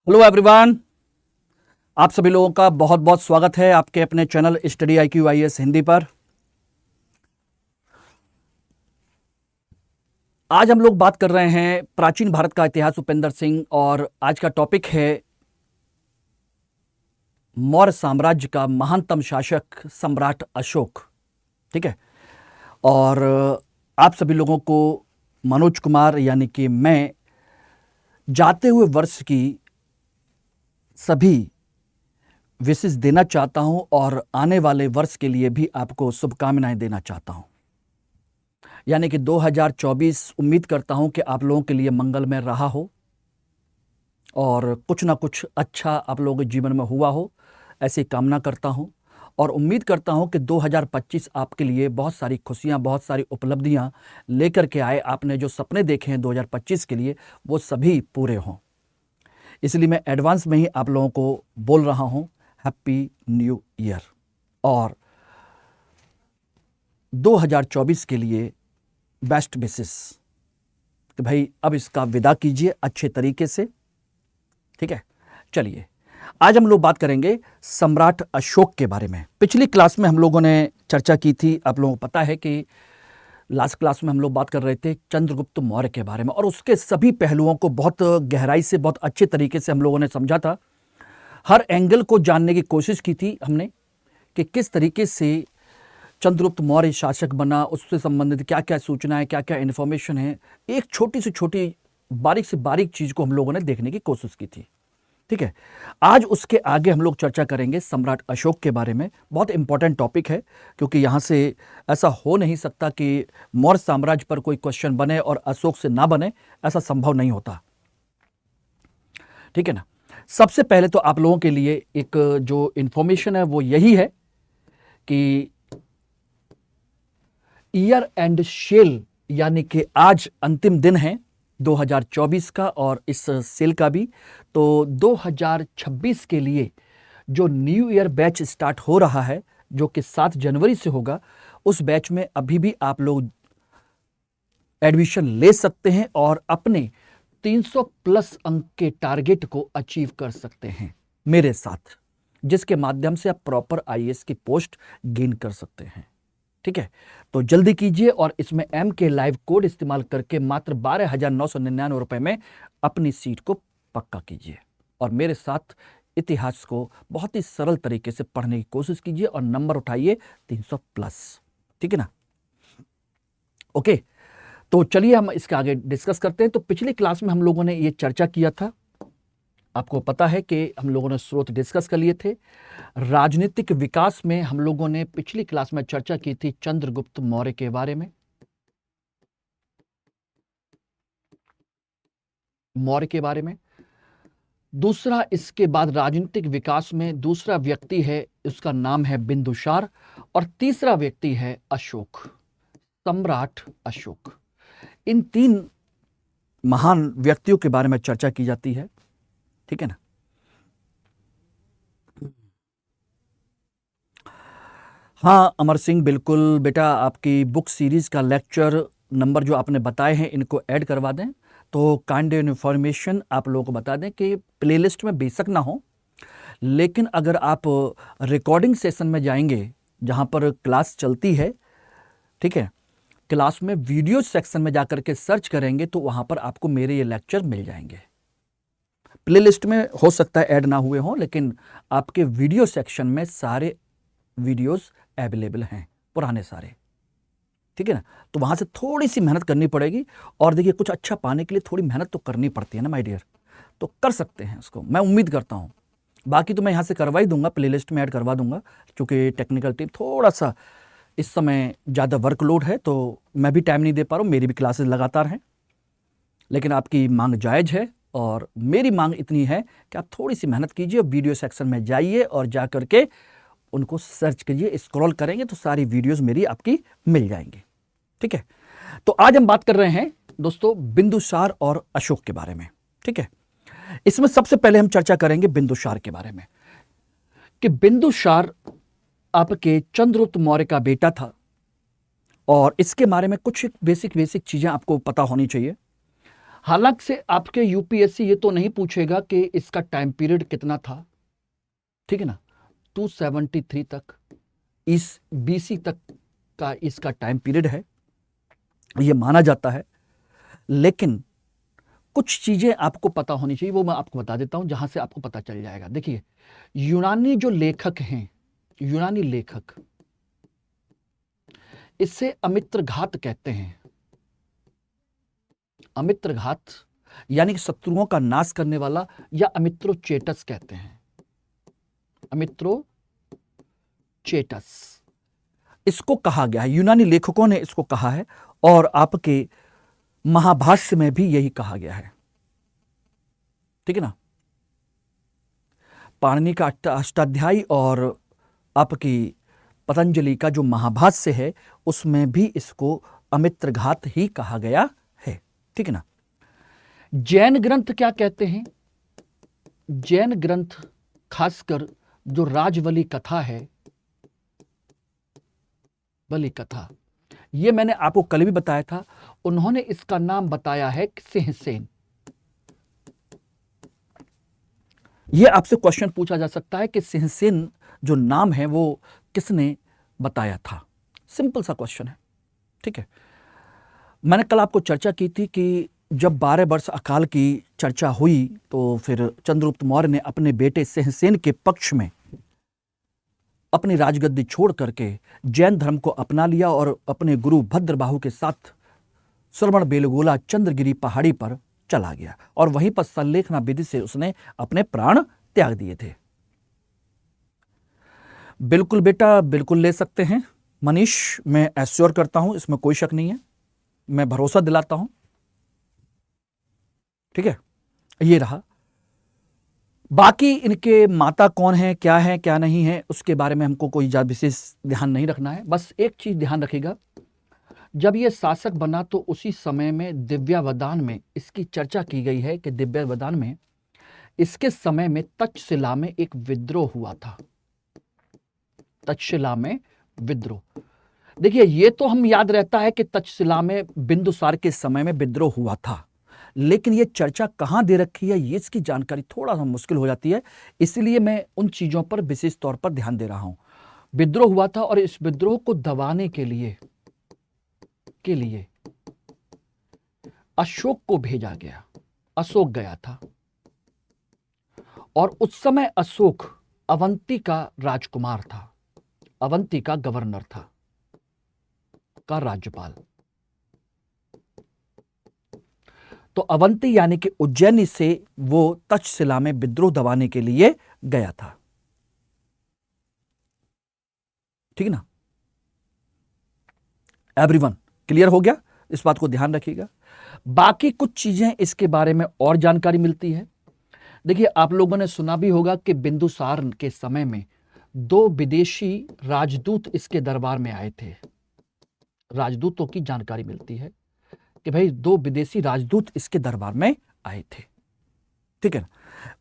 Hello everyone. आप सभी लोगों का बहुत बहुत स्वागत है आपके अपने channel study IQ IAS Hindi पर। आज हम लोग बात कर रहे हैं प्राचीन भारत का इतिहास उपेंद्र सिंह, और आज का टॉपिक है मौर्य साम्राज्य का महानतम शासक सम्राट अशोक। ठीक है। और आप सभी लोगों को मनोज कुमार यानी कि मैं जाते हुए वर्ष की सभी विशेष देना चाहता हूं और आने वाले वर्ष के लिए भी आपको शुभकामनाएं देना चाहता हूं। यानी कि 2024 उम्मीद करता हूं कि आप लोगों के लिए मंगलमय रहा हो और कुछ ना कुछ अच्छा आप लोगों के जीवन में हुआ हो, ऐसी कामना करता हूं। और उम्मीद करता हूं कि 2025 आपके लिए बहुत सारी खुशियां, बहुत सारी उपलब्धियां लेकर के आए। आपने जो सपने देखे हैं 2025 के लिए, वो सभी पूरे हों। इसलिए मैं एडवांस में ही आप लोगों को बोल रहा हूं हैप्पी न्यू ईयर। और 2024 के लिए बेस्ट विशेस। तो भाई अब इसका विदा कीजिए अच्छे तरीके से। ठीक है, चलिए आज हम लोग बात करेंगे सम्राट अशोक के बारे में। पिछली क्लास में हम लोगों ने चर्चा की थी, आप लोगों को पता है कि लास्ट क्लास में हम लोग बात कर रहे थे चंद्रगुप्त मौर्य के बारे में, और उसके सभी पहलुओं को बहुत गहराई से, बहुत अच्छे तरीके से हम लोगों ने समझा था। हर एंगल को जानने की कोशिश की थी हमने कि किस तरीके से चंद्रगुप्त मौर्य शासक बना, उससे संबंधित क्या क्या सूचनाएं, क्या क्या इन्फॉर्मेशन है। एक छोटी से छोटी, बारीक से बारीक चीज को हम लोगों ने देखने की कोशिश की थी। ठीक है, आज उसके आगे हम लोग चर्चा करेंगे सम्राट अशोक के बारे में। बहुत इंपॉर्टेंट टॉपिक है, क्योंकि यहां से ऐसा हो नहीं सकता कि मौर्य साम्राज्य पर कोई क्वेश्चन बने और अशोक से ना बने, ऐसा संभव नहीं होता। ठीक है ना। सबसे पहले तो आप लोगों के लिए एक जो इंफॉर्मेशन है वो यही है कि ईयर एंड सेल, यानी कि आज अंतिम दिन है 2024 का और इस सेल का भी। तो 2026 के लिए जो न्यू ईयर बैच स्टार्ट हो रहा है, जो कि 7 जनवरी से होगा, उस बैच में अभी भी आप लोग एडमिशन ले सकते हैं और अपने 300 प्लस अंक के टारगेट को अचीव कर सकते हैं मेरे साथ, जिसके माध्यम से आप प्रॉपर IAS की पोस्ट गेन कर सकते हैं। ठीक है, तो जल्दी कीजिए और इसमें M के लाइव कोड इस्तेमाल करके मात्र 12,999 रुपए में अपनी सीट को पक्का कीजिए और मेरे साथ इतिहास को बहुत ही सरल तरीके से पढ़ने की कोशिश कीजिए और नंबर उठाइए 300 प्लस। ठीक है ना। ओके, तो चलिए हम इसके आगे डिस्कस करते हैं। तो पिछली क्लास में हम लोगों ने ये चर्चा किया था, आपको पता है कि हम लोगों ने स्रोत डिस्कस कर लिए थे। राजनीतिक विकास में हम लोगों ने पिछली क्लास में चर्चा की थी चंद्रगुप्त मौर्य के बारे में, मौर्य के बारे में। दूसरा, इसके बाद राजनीतिक विकास में दूसरा व्यक्ति है, उसका नाम है बिंदुसार, और तीसरा व्यक्ति है अशोक, सम्राट अशोक। इन 3 महान व्यक्तियों के बारे में चर्चा की जाती है। ठीक है ना। हाँ अमर सिंह, बिल्कुल बेटा, आपकी बुक सीरीज का लेक्चर नंबर जो आपने बताए हैं इनको ऐड करवा दें। तो काइंड इन्फॉर्मेशन आप लोगों को बता दें कि प्लेलिस्ट में बेशक ना हो, लेकिन अगर आप रिकॉर्डिंग सेशन में जाएंगे जहाँ पर क्लास चलती है, ठीक है, क्लास में वीडियो सेक्शन में जाकर के सर्च करेंगे तो वहाँ पर आपको मेरे ये लेक्चर मिल जाएंगे। प्लेलिस्ट में हो सकता है ऐड ना हुए हों, लेकिन आपके वीडियो सेक्शन में सारे वीडियोस अवेलेबल हैं, पुराने सारे। ठीक है ना। तो वहां से थोड़ी सी मेहनत करनी पड़ेगी, और देखिए कुछ अच्छा पाने के लिए थोड़ी मेहनत तो करनी पड़ती है ना माय डियर, तो कर सकते हैं उसको, मैं उम्मीद करता हूँ। बाकी तो मैं यहाँ से करवा ही दूंगा, प्लेलिस्ट में ऐड करवा दूंगा, क्योंकि टेक्निकल टीम थोड़ा सा इस समय ज़्यादा वर्कलोड है, तो मैं भी टाइम नहीं दे पा रहा हूँ, मेरी भी क्लासेस लगातार हैं। लेकिन आपकी मांग जायज़ है और मेरी मांग इतनी है कि आप थोड़ी सी मेहनत कीजिए, वीडियो सेक्शन में जाइए और जा करके उनको सर्च कीजिए, स्क्रॉल करेंगे तो सारी वीडियोस मेरी आपकी मिल जाएंगी। ठीक है, तो आज हम बात कर रहे हैं दोस्तों बिंदुसार और अशोक के बारे में। ठीक है, इसमें सबसे पहले हम चर्चा करेंगे बिंदुसार के बारे में कि बिंदुसार आपके चंद्रगुप्त मौर्य का बेटा था, और इसके बारे में कुछ बेसिक चीजें आपको पता होनी चाहिए। हालांकि से आपके यूपीएससी ये तो नहीं पूछेगा कि इसका टाइम पीरियड कितना था, ठीक है ना, 273 तक, इस बीसी तक का इसका टाइम पीरियड है, ये माना जाता है। लेकिन कुछ चीजें आपको पता होनी चाहिए, वो मैं आपको बता देता हूं जहां से आपको पता चल जाएगा। देखिए, यूनानी जो लेखक हैं, यूनानी लेखक, इससे अमित्रघात कहते हैं। अमित्रघात यानी कि शत्रुओं का नाश करने वाला, या अमित्रोचेटस कहते हैं, अमित्रोचेटस इसको कहा गया है, यूनानी लेखकों ने इसको कहा है, और आपके महाभाष्य में भी यही कहा गया है, ठीक है ना। पाणिनि का अष्टाध्यायी और आपकी पतंजलि का जो महाभाष्य है उसमें भी इसको अमित्रघात ही कहा गया है, ठीक है ना। जैन ग्रंथ क्या कहते हैं? जैन ग्रंथ खासकर जो राजबलि कथा है, बलि कथा, ये मैंने आपको कल भी बताया था, उन्होंने इसका नाम बताया है सिंहसेन। ये आपसे क्वेश्चन पूछा जा सकता है कि सिंहसेन जो नाम है वो किसने बताया था? सिंपल सा क्वेश्चन है, ठीक है। मैंने कल आपको चर्चा की थी कि जब 12 वर्ष अकाल की चर्चा हुई तो फिर चंद्रगुप्त मौर्य ने अपने बेटे सिंहसेन के पक्ष में अपनी राजगद्दी छोड़ करके जैन धर्म को अपना लिया और अपने गुरु भद्रबाहु के साथ श्रवण बेलगोला चंद्रगिरी पहाड़ी पर चला गया, और वहीं पर संलेखना विधि से उसने अपने प्राण त्याग दिए थे। बिल्कुल बेटा, बिल्कुल ले सकते हैं मनीष, मैं एश्योर करता हूं, इसमें कोई शक नहीं है, मैं भरोसा दिलाता हूं, ठीक है। ये रहा। बाकी इनके माता कौन है, क्या नहीं है, उसके बारे में हमको कोई ज्यादा विशेष ध्यान नहीं रखना है। बस एक चीज ध्यान रखिएगा, जब ये शासक बना तो उसी समय में दिव्यावदान में इसकी चर्चा की गई है कि दिव्यावदान में इसके समय में तक्षशिला में एक विद्रोह हुआ था। तक्षशिला में विद्रोह, देखिए ये तो हम याद रहता है कि तक्षशिला में बिंदुसार के समय में विद्रोह हुआ था, लेकिन ये चर्चा कहां दे रखी है, ये इसकी जानकारी थोड़ा सा मुश्किल हो जाती है, इसलिए मैं उन चीजों पर विशेष तौर पर ध्यान दे रहा हूं। विद्रोह हुआ था और इस विद्रोह को दबाने के लिए अशोक को भेजा गया। अशोक गया था, और उस समय अशोक अवंती का राजकुमार था, अवंती का गवर्नर था, का राज्यपाल। तो अवंती यानी कि उज्जैनी से वो तक्षशिला में विद्रोह दबाने के लिए गया था, ठीक है ना। एवरीवन क्लियर हो गया? इस बात को ध्यान रखिएगा। बाकी कुछ चीजें इसके बारे में और जानकारी मिलती है। देखिए, आप लोगों ने सुना भी होगा कि बिंदुसार के समय में 2 विदेशी राजदूत इसके दरबार में आए थे। राजदूतों की जानकारी मिलती है कि भाई 2 विदेशी राजदूत इसके दरबार में आए थे, ठीक है ना।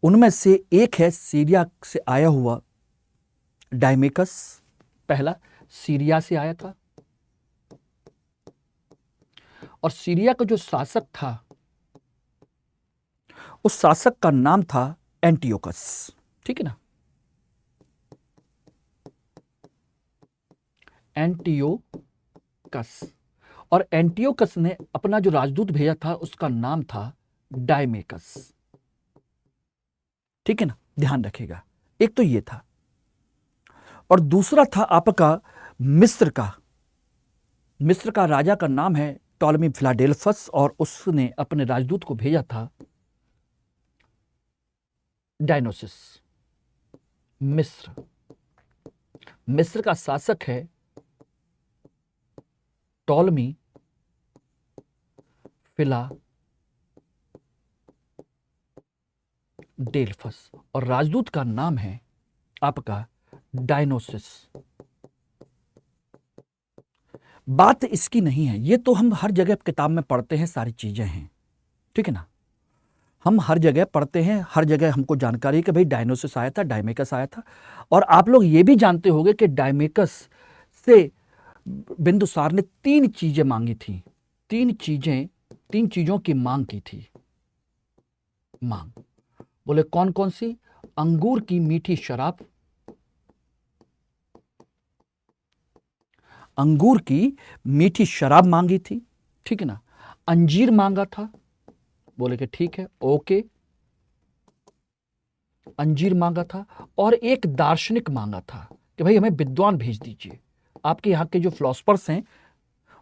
उनमें से एक है सीरिया से आया हुआ डायमेकस, पहला सीरिया से आया था, और सीरिया का जो शासक था उस शासक का नाम था एंटियोकस, ठीक है ना। एंटियोकस, और एंटियोकस ने अपना जो राजदूत भेजा था उसका नाम था डायमेकस, ठीक है ना, ध्यान रखिएगा। एक तो ये था, और दूसरा था आपका मिस्र का राजा का नाम है टॉलमी फिलाडेल्फस, और उसने अपने राजदूत को भेजा था डायनोसिस। मिस्र का शासक है टॉलमी फिलाडेल्फस, और राजदूत का नाम है आपका डायनोसिस। बात इसकी नहीं है, ये तो हम हर जगह किताब में पढ़ते हैं, सारी चीजें हैं, ठीक है ना। हम हर जगह पढ़ते हैं, हर जगह हमको जानकारी है कि भाई डायनोसिस आया था, डायमेकस आया था। और आप लोग ये भी जानते होंगे कि डायमेकस से बिंदुसार ने 3 चीजें मांगी थी। 3 चीजें 3 चीजों की मांग की थी। मांग बोले कौन कौन सी? अंगूर की मीठी शराब, अंगूर की मीठी शराब मांगी थी, ठीक है ना। अंजीर मांगा था, बोले कि ठीक है, ओके, अंजीर मांगा था। और एक दार्शनिक मांगा था कि भाई हमें विद्वान भेज दीजिए, आपके यहाँ के जो फिलोसफर्स हैं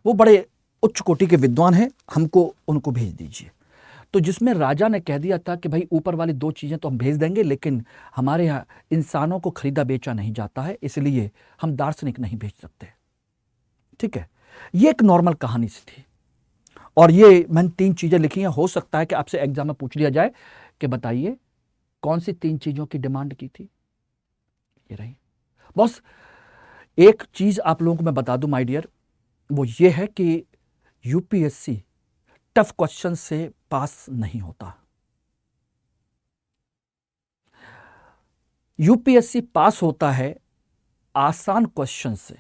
वो बड़े उच्च कोटि के विद्वान हैं, हमको उनको भेज दीजिए। तो जिसमें राजा ने कह दिया था कि भाई ऊपर वाली 2 चीज़ें तो हम भेज देंगे, लेकिन हमारे यहाँ इंसानों को खरीदा बेचा नहीं जाता है, इसलिए हम दार्शनिक नहीं भेज सकते। ठीक है, ये एक नॉर्मल कहानी सी थी। और ये मैंने 3 चीज़ें लिखी हैं। हो सकता है कि आपसे एग्जाम में पूछ लिया जाए कि बताइए कौन सी 3 चीज़ों की डिमांड की थी। ये रही। बस एक चीज़ आप लोगों को मैं बता दूं माय डियर, वो ये है कि यूपीएससी टफ क्वेश्चन से पास नहीं होता। यूपीएससी पास होता है आसान क्वेश्चन से।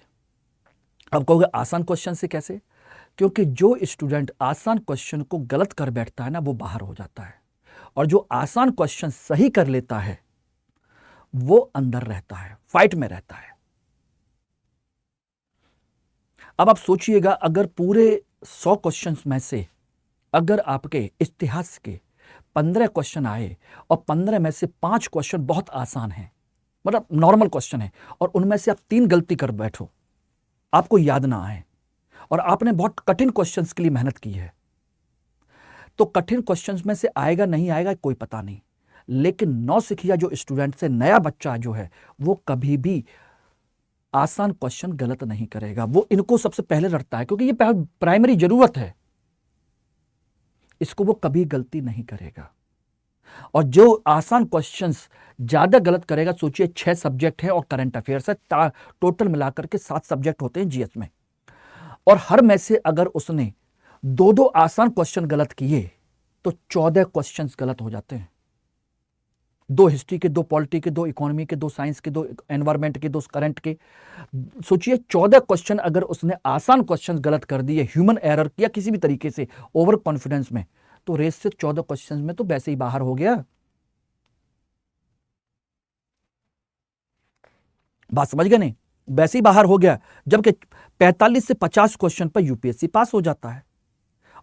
अब कहोगे आसान क्वेश्चन से कैसे? क्योंकि जो स्टूडेंट आसान क्वेश्चन को गलत कर बैठता है ना, वो बाहर हो जाता है, और जो आसान क्वेश्चन सही कर लेता है वो अंदर रहता है, फाइट में रहता है। अब आप सोचिएगा, अगर पूरे 100 क्वेश्चंस में से अगर आपके इतिहास के 15 क्वेश्चन आए और 15 में से 5 क्वेश्चन बहुत आसान हैं, मतलब नॉर्मल क्वेश्चन है, और उनमें से आप 3 गलती कर बैठो, आपको याद ना आए, और आपने बहुत कठिन क्वेश्चंस के लिए मेहनत की है, तो कठिन क्वेश्चंस में से आएगा नहीं आएगा कोई पता नहीं, लेकिन नौसिखिया जो स्टूडेंट से नया बच्चा जो है वो कभी भी आसान क्वेश्चन गलत नहीं करेगा। वो इनको सबसे पहले रटता है, क्योंकि ये प्राइमरी जरूरत है, इसको वो कभी गलती नहीं करेगा। और जो आसान क्वेश्चंस ज्यादा गलत करेगा, सोचिए 6 सब्जेक्ट है और करंट अफेयर्स है, टोटल मिलाकर के 7 सब्जेक्ट होते हैं जीएस में, और हर में से अगर उसने 2-2 आसान क्वेश्चन गलत किए तो 14 क्वेश्चंस गलत हो जाते हैं। 2 हिस्ट्री के, 2 पॉलिटी के, 2 इकोनॉमी के, 2 साइंस के, 2 एनवायरमेंट के, 2 करंट के। सोचिए 14 क्वेश्चन अगर उसने आसान क्वेश्चन गलत कर दिए, ह्यूमन एरर किया किसी भी तरीके से, ओवर कॉन्फिडेंस में, तो रेस से 14 क्वेश्चन में तो वैसे ही बाहर हो गया। बात समझ गए नहीं? वैसे ही बाहर हो गया, जबकि 45 से 50 क्वेश्चन पर यूपीएससी पास हो जाता है,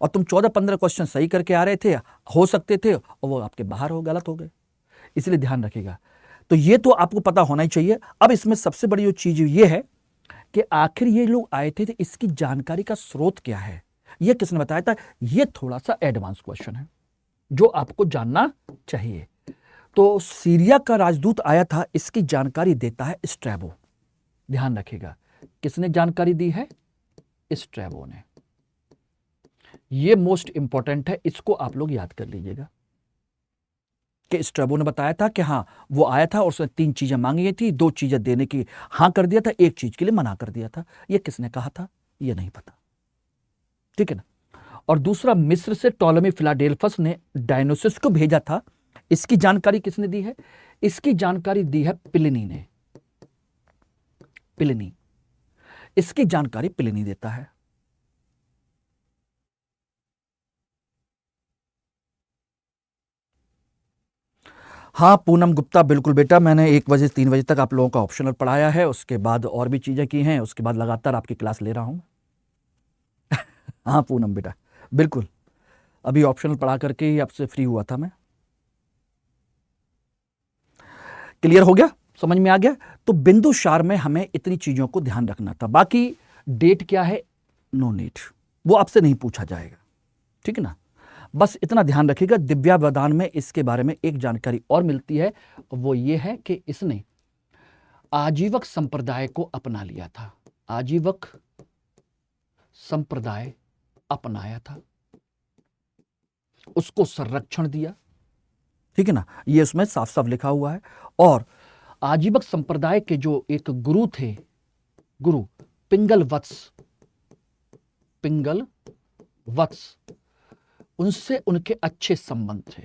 और तुम 14-15 क्वेश्चन सही करके आ रहे थे, हो सकते थे, और वो आपके बाहर हो, गलत हो गए। इसलिए ध्यान रखिएगा। तो ये तो आपको पता होना ही चाहिए। अब इसमें सबसे बड़ी जो चीज ये है कि आखिर ये लोग आए थे तो इसकी जानकारी का स्रोत क्या है, ये किसने बताया था? ये थोड़ा सा एडवांस क्वेश्चन है जो आपको जानना चाहिए। तो सीरिया का राजदूत आया था, इसकी जानकारी देता है स्ट्रैबो। ध्यान रखिएगा, किसने जानकारी दी है? स्ट्रैबो ने। ये मोस्ट इंपॉर्टेंट है, इसको आप लोग याद कर लीजिएगा कि स्ट्रैबो ने बताया था कि हाँ वो आया था और उसने 3 चीजें मांगी थी, 2 चीजें देने की हाँ कर दिया था, 1 चीज के लिए मना कर दिया था। ये किसने कहा था? ये नहीं पता, ठीक है ना। और दूसरा, मिस्र से टॉलमी फिलाडेल्फस ने डायनोसिस को भेजा था, इसकी जानकारी किसने दी है? इसकी जानकारी दी है प्लिनी ने। प्लिनी, इसकी जानकारी प्लिनी देता है। हाँ पूनम गुप्ता, बिल्कुल बेटा, मैंने 1 बजे से 3 बजे तक आप लोगों का ऑप्शनल पढ़ाया है, उसके बाद और भी चीजें की हैं, उसके बाद लगातार आपकी क्लास ले रहा हूं। हाँ पूनम बेटा, बिल्कुल, अभी ऑप्शनल पढ़ा करके ही आपसे फ्री हुआ था मैं। क्लियर हो गया? समझ में आ गया? तो बिंदुसार में हमें इतनी चीजों को ध्यान रखना था। बाकी डेट क्या है, नो नीड, वो आपसे नहीं पूछा जाएगा, ठीक है ना। बस इतना ध्यान रखिएगा। दिव्यावदान में इसके बारे में एक जानकारी और मिलती है, वो ये है कि इसने आजीवक संप्रदाय को अपना लिया था। आजीवक संप्रदाय अपनाया था, उसको संरक्षण दिया, ठीक है ना, ये उसमें साफ साफ लिखा हुआ है। और आजीवक संप्रदाय के जो एक गुरु थे, गुरु पिंगल वत्स, पिंगल वत्स, उनसे उनके अच्छे संबंध थे,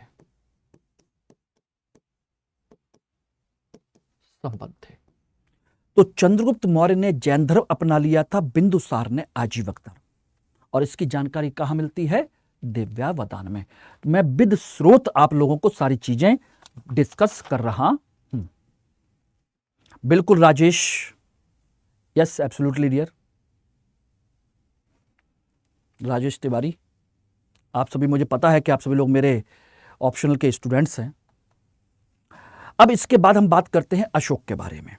तो चंद्रगुप्त मौर्य ने जैन धर्म अपना लिया था, बिंदुसार ने आजीवक धर्म। और इसकी जानकारी कहां मिलती है? दिव्यावदान में। मैं विद स्रोत आप लोगों को सारी चीजें डिस्कस कर रहा हूं। बिल्कुल Rajesh, yes absolutely dear. Rajesh Tiwari, आप सभी, मुझे पता है कि आप सभी लोग मेरे ऑप्शनल के स्टूडेंट्स हैं। अब इसके बाद हम बात करते हैं अशोक के बारे में।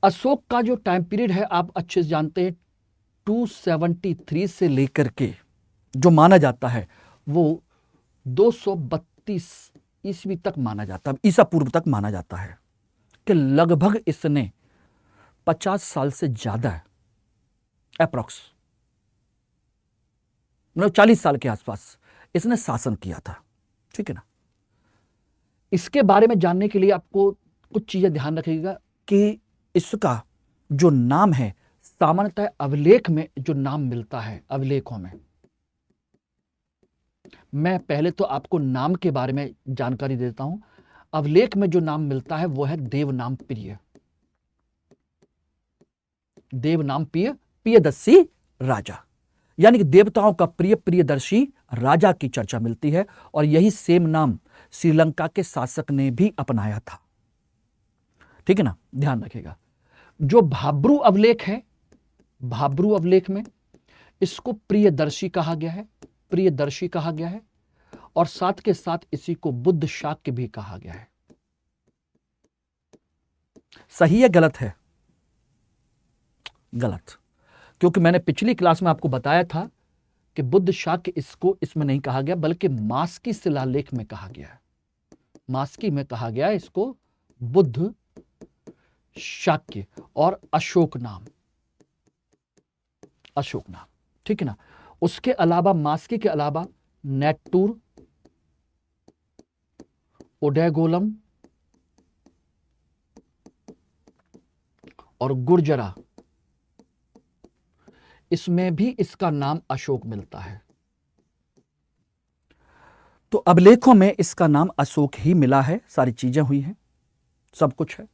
अशोक का जो टाइम पीरियड है आप अच्छे से जानते हैं, 273 से लेकर के जो माना जाता है वो 232 ईस्वी तक माना जाता है, ईसा पूर्व तक माना जाता है कि लगभग इसने 50 साल से ज्यादा अप्रॉक्स, मतलब 40 साल के आसपास इसने शासन किया था। ठीक है ना। इसके बारे में जानने के लिए आपको कुछ चीजें ध्यान रखिएगा कि इसका जो नाम है, सामान्यतः अभिलेख में जो नाम मिलता है, अभिलेखों में, मैं पहले तो आपको नाम के बारे में जानकारी देता हूं। अभिलेख में जो नाम मिलता है वो है देवनाम प्रिय, देवनाम प्रिय, प्रियदर्शी राजा, यानी कि देवताओं का प्रिय प्रियदर्शी राजा की चर्चा मिलती है। और यही सेम नाम श्रीलंका के शासक ने भी अपनाया था। ठीक है ना, ध्यान रखिएगा। जो भाब्रू अभिलेख है, भाब्रू अभिलेख में इसको प्रियदर्शी कहा गया है, प्रियदर्शी कहा गया है। और साथ के साथ इसी को बुद्ध शाक्य भी कहा गया है। सही है गलत है? गलत, क्योंकि मैंने पिछली क्लास में आपको बताया था कि बुद्ध शाक्य इसको इसमें नहीं कहा गया, बल्कि मास्की शिलालेख में कहा गया है। मास्की में कहा गया है इसको बुद्ध शाक्य और अशोक नाम, अशोक नाम। ठीक है ना। उसके अलावा मास्की के अलावा नेट्टूर, उदयगोलम और गुर्जरा, इसमें भी इसका नाम अशोक मिलता है। तो अभिलेखों में इसका नाम अशोक ही मिला है, सारी चीजें हुई हैं, सब कुछ है।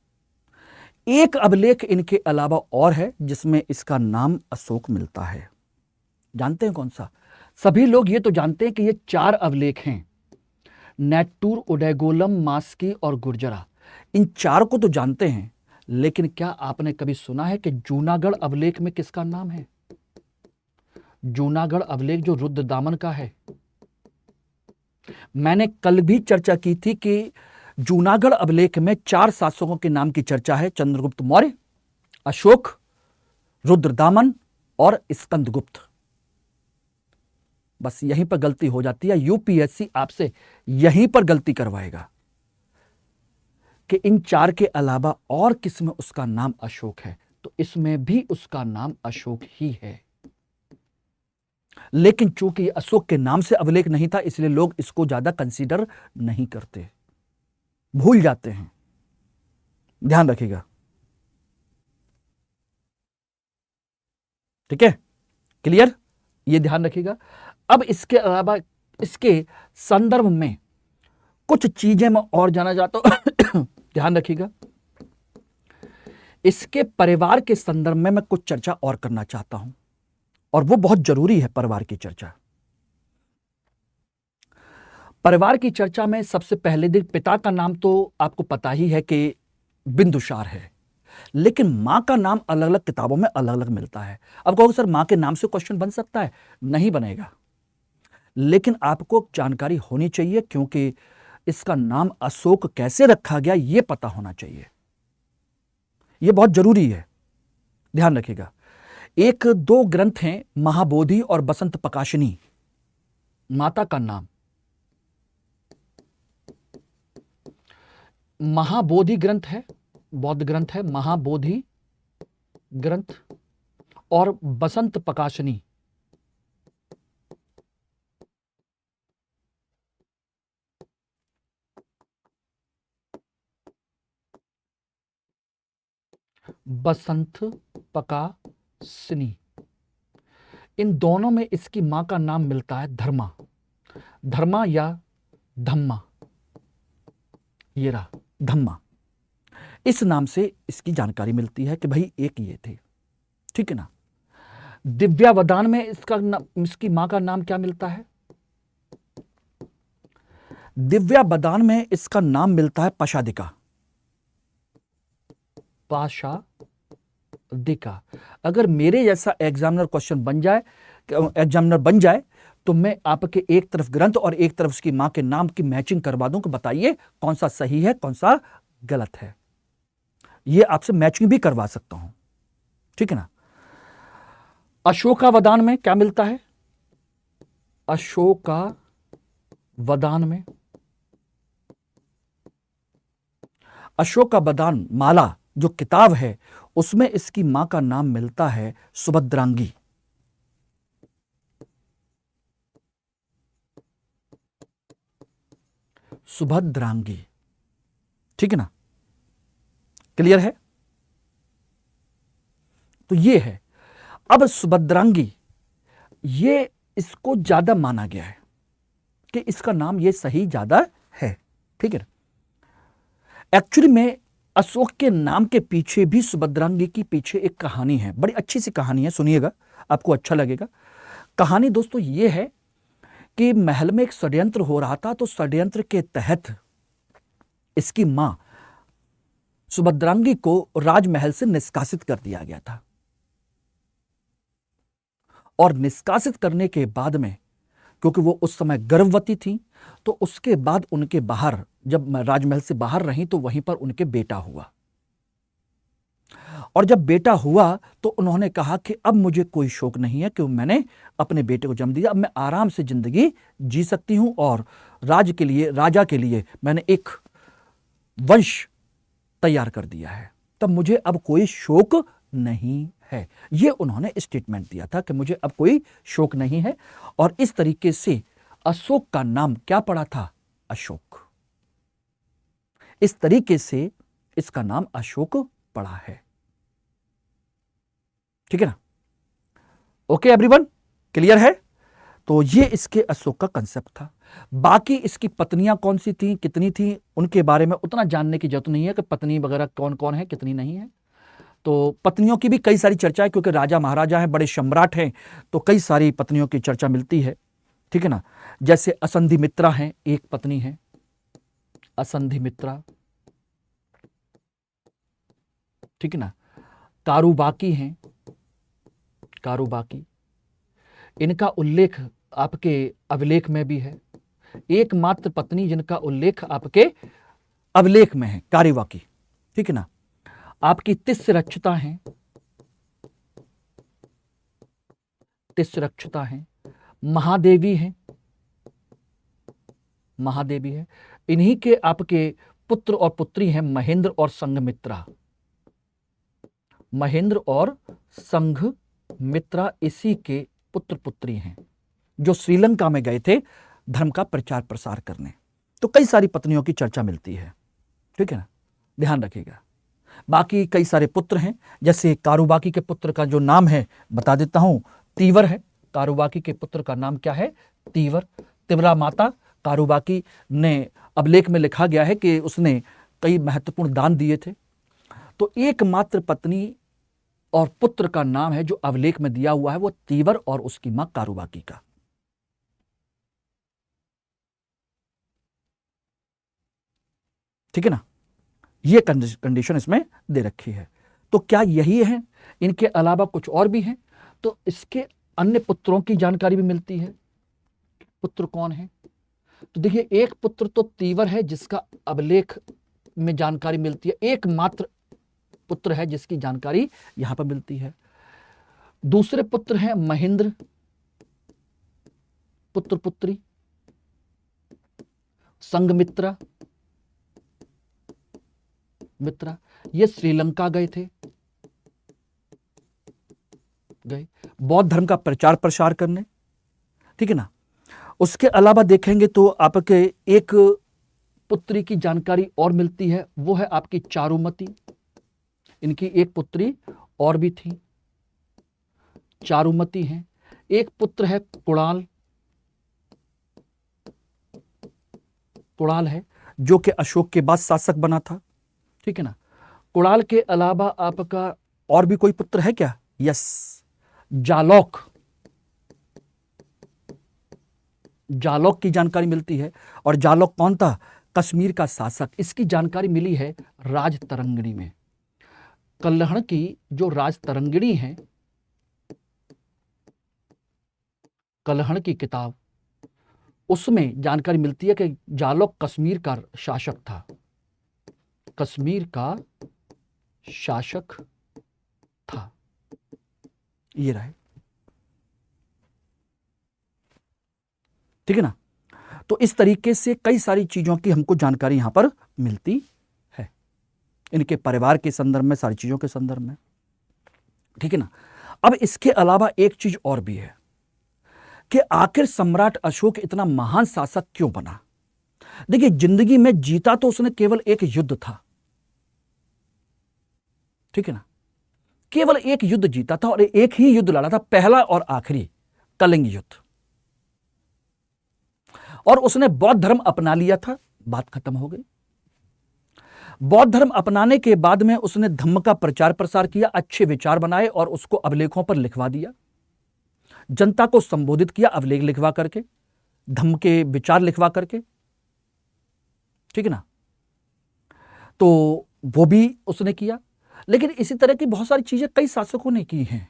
एक अभिलेख इनके अलावा और है जिसमें इसका नाम अशोक मिलता है। जानते हैं कौन सा? सभी लोग ये तो जानते हैं कि ये 4 अभिलेख हैं, नेट्टूर, उदयगोलम, मास्की और गुर्जरा। इन 4 को तो जानते हैं, लेकिन क्या आपने कभी सुना है कि जूनागढ़ अभिलेख में किसका नाम है? जूनागढ़ अभिलेख जो रुद्रदामन का है, मैंने कल भी चर्चा की थी कि जूनागढ़ अभिलेख में 4 शासकों के नाम की चर्चा है, चंद्रगुप्त मौर्य, अशोक, रुद्रदामन और स्कंदगुप्त। बस यहीं पर गलती हो जाती है, यूपीएससी आपसे यहीं पर गलती करवाएगा कि इन 4 के अलावा और किसमें उसका नाम अशोक है, तो इसमें भी उसका नाम अशोक ही है। लेकिन चूंकि अशोक के नाम से अभिलेख नहीं था, इसलिए लोग इसको ज्यादा कंसीडर नहीं करते, भूल जाते हैं। ध्यान रखिएगा। ठीक है, क्लियर? ये ध्यान रखिएगा। अब इसके अलावा इसके संदर्भ में कुछ चीजें मैं और जाना चाहता हूं। ध्यान रखिएगा। इसके परिवार के संदर्भ में मैं कुछ चर्चा और करना चाहता हूं, और वो बहुत जरूरी है। परिवार की चर्चा, परिवार की चर्चा में सबसे पहले दिन पिता का नाम तो आपको पता ही है कि बिंदुसार है, लेकिन मां का नाम अलग अलग किताबों में अलग अलग मिलता है। अब कहोगे सर मां के नाम से क्वेश्चन बन सकता है? नहीं बनेगा, लेकिन आपको जानकारी होनी चाहिए, क्योंकि इसका नाम अशोक कैसे रखा गया ये पता होना चाहिए, ये बहुत जरूरी है। ध्यान रखिएगा। 1-2 ग्रंथ हैं, महाबोधि और बसंत प्रकाशिनी। माता का नाम महाबोधि ग्रंथ है, बौद्ध ग्रंथ है, महाबोधि ग्रंथ और बसंत प्रकाशिनी। बसंत प्रकाशिनी, इन दोनों में इसकी मां का नाम मिलता है धर्मा, धर्मा या धम्मा। ये रहा धम्मा, इस नाम से इसकी जानकारी मिलती है कि भाई एक ये थे। ठीक है ना। दिव्यावदान में इसकी मां का नाम क्या मिलता है? दिव्यावदान में इसका नाम मिलता है पाशादिका। पाशादिका। अगर मेरे जैसा एग्जामिनर बन जाए तो मैं आपके एक तरफ ग्रंथ और एक तरफ उसकी मां के नाम की मैचिंग करवा दूं कि बताइए कौन सा सही है कौन सा गलत है। यह आपसे मैचिंग भी करवा सकता हूं, ठीक है ना। अशोकावदान में क्या मिलता है? अशोकावदान माला जो किताब है उसमें इसकी मां का नाम मिलता है सुभद्रांगी। सुभद्रांगी, ठीक है ना, क्लियर है। तो ये है। अब सुभद्रांगी, ये इसको ज्यादा माना गया है कि इसका नाम ये सही ज्यादा है, ठीक है ना। एक्चुअली में अशोक के नाम के पीछे भी सुभद्रांगी की पीछे एक कहानी है, बड़ी अच्छी सी कहानी है, सुनिएगा आपको अच्छा लगेगा। कहानी दोस्तों ये है कि महल में एक षड्यंत्र हो रहा था, तो षड्यंत्र के तहत इसकी मां सुभद्रांगी को राजमहल से निष्कासित कर दिया गया था। और निष्कासित करने के बाद में, क्योंकि वो उस समय गर्भवती थी, तो उसके बाद उनके बाहर, जब राजमहल से बाहर रही तो वहीं पर उनके बेटा हुआ। और जब बेटा हुआ तो उन्होंने कहा कि अब मुझे कोई शौक नहीं है कि मैंने अपने बेटे को जन्म दिया, अब मैं आराम से जिंदगी जी सकती हूं और राजा के लिए मैंने एक वंश तैयार कर दिया है, तब मुझे अब कोई शौक नहीं है। यह उन्होंने स्टेटमेंट दिया था कि मुझे अब कोई शौक नहीं है। और इस तरीके से अशोक का नाम क्या पड़ा था? अशोक। इस तरीके से इसका नाम अशोक पड़ा है, ठीक है ना। ओके एवरीवन, क्लियर है। तो ये इसके अशोक का कंसेप्ट था। बाकी इसकी पत्नियां कौन सी थी, कितनी थी, उनके बारे में उतना जानने की जरूरत नहीं है कि पत्नी वगैरह कौन कौन है, कितनी नहीं है। तो पत्नियों की भी कई सारी चर्चा है, क्योंकि राजा महाराजा हैं, बड़े सम्राट हैं, तो कई सारी पत्नियों की चर्चा मिलती है, ठीक है ना। जैसे असंधिमित्रा हैं, एक पत्नी है असंधिमित्रा, ठीक है ना। कारुबाकी हैं, कारुबाकी, इनका उल्लेख आपके अभिलेख में भी है। एकमात्र पत्नी जिनका उल्लेख आपके अभिलेख में है, कारुबाकी, ठीक है ना। आपकी तिस्रक्षता हैं, तिस्रक्षता हैं, महादेवी हैं, महादेवी है। इन्हीं के आपके पुत्र और पुत्री हैं महेंद्र और संघमित्रा, महेंद्र और संघमित्रा इसी के पुत्र पुत्री हैं, जो श्रीलंका में गए थे धर्म का प्रचार प्रसार करने। तो कई सारी पत्नियों की चर्चा मिलती है, ठीक है ना, ध्यान रखिएगा। बाकी कई सारे पुत्र हैं, जैसे कारुबाकी के पुत्र का जो नाम है बता देता हूं, तीवर है। कारुबाकी के पुत्र का नाम क्या है? तीवर। तिवरा माता कारुबाकी ने, अभिलेख में लिखा गया है कि उसने कई महत्वपूर्ण दान दिए थे। तो एकमात्र पत्नी और पुत्र का नाम है जो अभिलेख में दिया हुआ है वो तीवर और उसकी मां कारुबाकी का, ठीक है ना। ये कंडीशन इसमें दे रखी है। तो क्या यही है? इनके अलावा कुछ और भी हैं? तो इसके अन्य पुत्रों की जानकारी भी मिलती है। पुत्र कौन है? तो देखिए, एक पुत्र तो तीवर है जिसका अभिलेख में जानकारी मिलती है, एकमात्र पुत्र है जिसकी जानकारी यहां पर मिलती है। दूसरे पुत्र हैं महेंद्र, पुत्र पुत्री, संघमित्रा, मित्रा, ये श्रीलंका गए थे, गए बौद्ध धर्म का प्रचार प्रसार करने, ठीक है ना। उसके अलावा देखेंगे तो आपके एक पुत्री की जानकारी और मिलती है, वो है आपकी चारुमती। इनकी एक पुत्री और भी थी, चारुमती हैं। एक पुत्र है कुणाल, कुणाल है जो कि अशोक के बाद शासक बना था, ठीक है ना। कुणाल के अलावा आपका और भी कोई पुत्र है क्या? यस, जालौक, जालौक की जानकारी मिलती है। और जालौक कौन था? कश्मीर का शासक। इसकी जानकारी मिली है राजतरंगिणी में। कल्हड़ की जो राजतरंगिणी है, कल्हड़ की किताब, उसमें जानकारी मिलती है कि जालौक कश्मीर का शासक था, कश्मीर का शासक था। ये रहा, ठीक है ना। तो इस तरीके से कई सारी चीजों की हमको जानकारी यहां पर मिलती है, इनके परिवार के संदर्भ में, सारी चीजों के संदर्भ में, ठीक है ना। अब इसके अलावा एक चीज और भी है कि आखिर सम्राट अशोक इतना महान शासक क्यों बना। देखिए, जिंदगी में जीता तो उसने केवल एक युद्ध था, ठीक है ना, केवल एक युद्ध जीता था और एक ही युद्ध लड़ा था, पहला और आखिरी, कलिंग युद्ध। और उसने बौद्ध धर्म अपना लिया था, बात खत्म हो गई। बौद्ध धर्म अपनाने के बाद में उसने धम्म का प्रचार प्रसार किया, अच्छे विचार बनाए और उसको अभिलेखों पर लिखवा दिया, जनता को संबोधित किया अभिलेख लिखवा करके, धम्म के विचार लिखवा करके, ठीक है ना। तो वो भी उसने किया। लेकिन इसी तरह की बहुत सारी चीजें कई शासकों ने की हैं।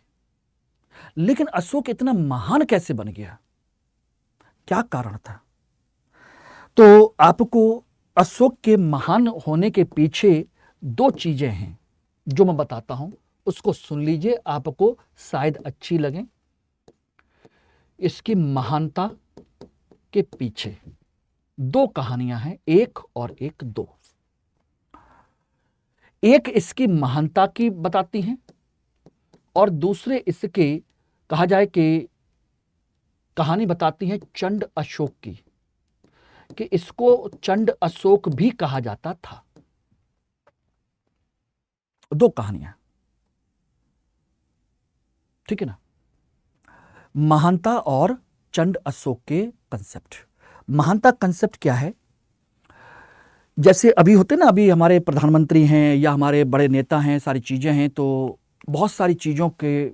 लेकिन अशोक इतना महान कैसे बन गया, क्या कारण था? तो आपको अशोक के महान होने के पीछे दो चीजें हैं जो मैं बताता हूं, उसको सुन लीजिए, आपको शायद अच्छी लगे। इसकी महानता के पीछे दो कहानियां हैं, एक और एक, दो। एक इसकी महानता की बताती हैं और दूसरे इसके, कहा जाए कि कहानी बताती है चंड अशोक की, कि इसको चंड अशोक भी कहा जाता था। दो कहानियां, ठीक है ना। महानता और चंड अशोक के कंसेप्ट। महानता कंसेप्ट क्या है? जैसे अभी होते ना, अभी हमारे प्रधानमंत्री हैं या हमारे बड़े नेता हैं, सारी चीजें हैं, तो बहुत सारी चीजों के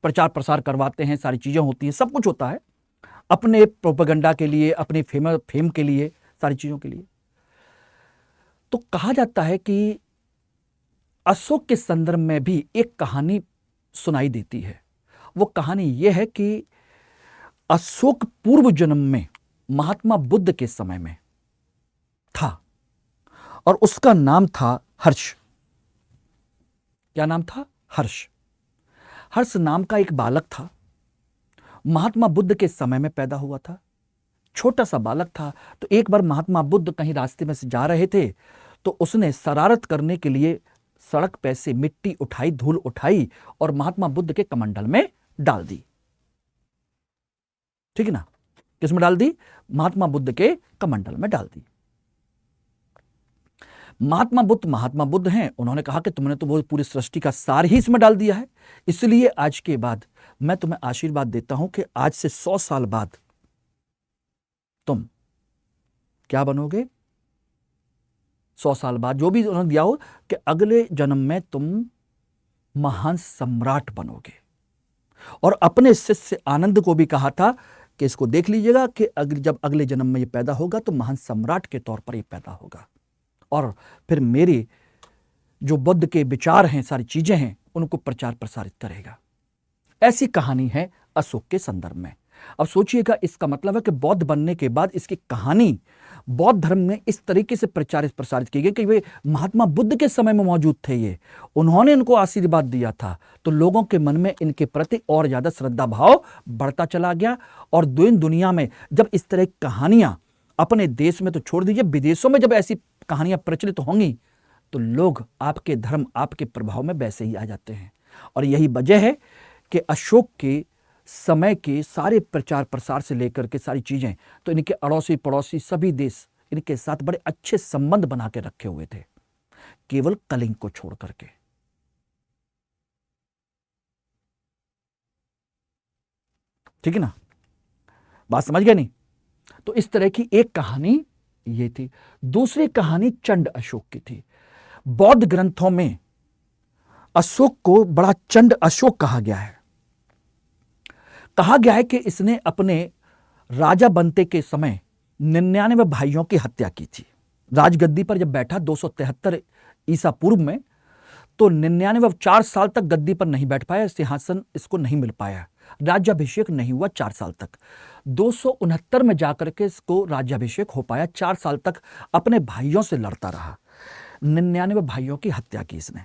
प्रचार प्रसार करवाते हैं, सारी चीजें होती हैं, सब कुछ होता है अपने प्रोपेगेंडा के लिए, अपने फेम के लिए, सारी चीजों के लिए। तो कहा जाता है कि अशोक के संदर्भ में भी एक कहानी सुनाई देती है। वो कहानी यह है कि अशोक पूर्व जन्म में महात्मा बुद्ध के समय में था और उसका नाम था हर्ष। क्या नाम था? हर्ष। हर्ष नाम का एक बालक था, महात्मा बुद्ध के समय में पैदा हुआ था, छोटा सा बालक था। तो एक बार महात्मा बुद्ध कहीं रास्ते में से जा रहे थे, तो उसने शरारत करने के लिए सड़क पे से मिट्टी उठाई, धूल उठाई और महात्मा बुद्ध के कमंडल में डाल दी, ठीक है ना। किसमें डाल दी? महात्मा बुद्ध के कमंडल में डाल दी। महात्मा बुद्ध हैं, उन्होंने कहा कि तुमने तो वो पूरी सृष्टि का सार ही इसमें डाल दिया है, इसलिए आज के बाद मैं तुम्हें आशीर्वाद देता हूं कि आज से 100 साल बाद तुम क्या बनोगे? 100 साल बाद जो भी उन्होंने दिया हो कि अगले जन्म में तुम महान सम्राट बनोगे। और अपने शिष्य आनंद को भी कहा था कि इसको देख लीजिएगा कि जब अगले जन्म में ये पैदा होगा तो महान सम्राट के तौर पर ये पैदा होगा और फिर मेरे जो बुद्ध के विचार हैं, सारी चीजें हैं, उनको प्रचार प्रसारित करेगा। ऐसी कहानी है अशोक के संदर्भ में। अब सोचिएगा, इसका मतलब है कि बौद्ध बनने के बाद इसकी कहानी बौद्ध धर्म में इस तरीके से प्रचारित प्रसारित की गई कि वे महात्मा बुद्ध के समय में मौजूद थे, ये उन्होंने इनको आशीर्वाद दिया था, तो लोगों के मन में इनके प्रति और ज्यादा श्रद्धा भाव बढ़ता चला गया। और दुनिया में जब इस तरह की कहानियां, अपने देश में तो छोड़ दीजिए, विदेशों में जब ऐसी कहानियां प्रचलित होंगी तो लोग आपके धर्म, आपके प्रभाव में वैसे ही आ जाते हैं। और यही वजह है कि अशोक के समय के सारे प्रचार प्रसार से लेकर के सारी चीजें, तो इनके अड़ोसी पड़ोसी सभी देश इनके साथ बड़े अच्छे संबंध बना के रखे हुए थे, केवल कलिंग को छोड़ करके। ठीक है ना, बात समझ गए नहीं? तो इस तरह की एक कहानी ये थी। दूसरी कहानी चंड अशोक की थी। बौद्ध ग्रंथों में अशोक को बड़ा चंड अशोक कहा गया है। कहा गया है कि इसने अपने राजा बनते के समय 99 भाइयों की हत्या की थी। राजगद्दी पर जब बैठा 273 ईसा पूर्व में, तो 99 4 साल तक गद्दी पर नहीं बैठ पाया, सिंहासन इसको नहीं मिल पाया, राज्याभिषेक नहीं हुआ 4 साल तक। 269 में जाकर के इसको राज्याभिषेक हो पाया। 4 साल तक अपने भाइयों से लड़ता रहा। 99 भाइयों की हत्या की इसने,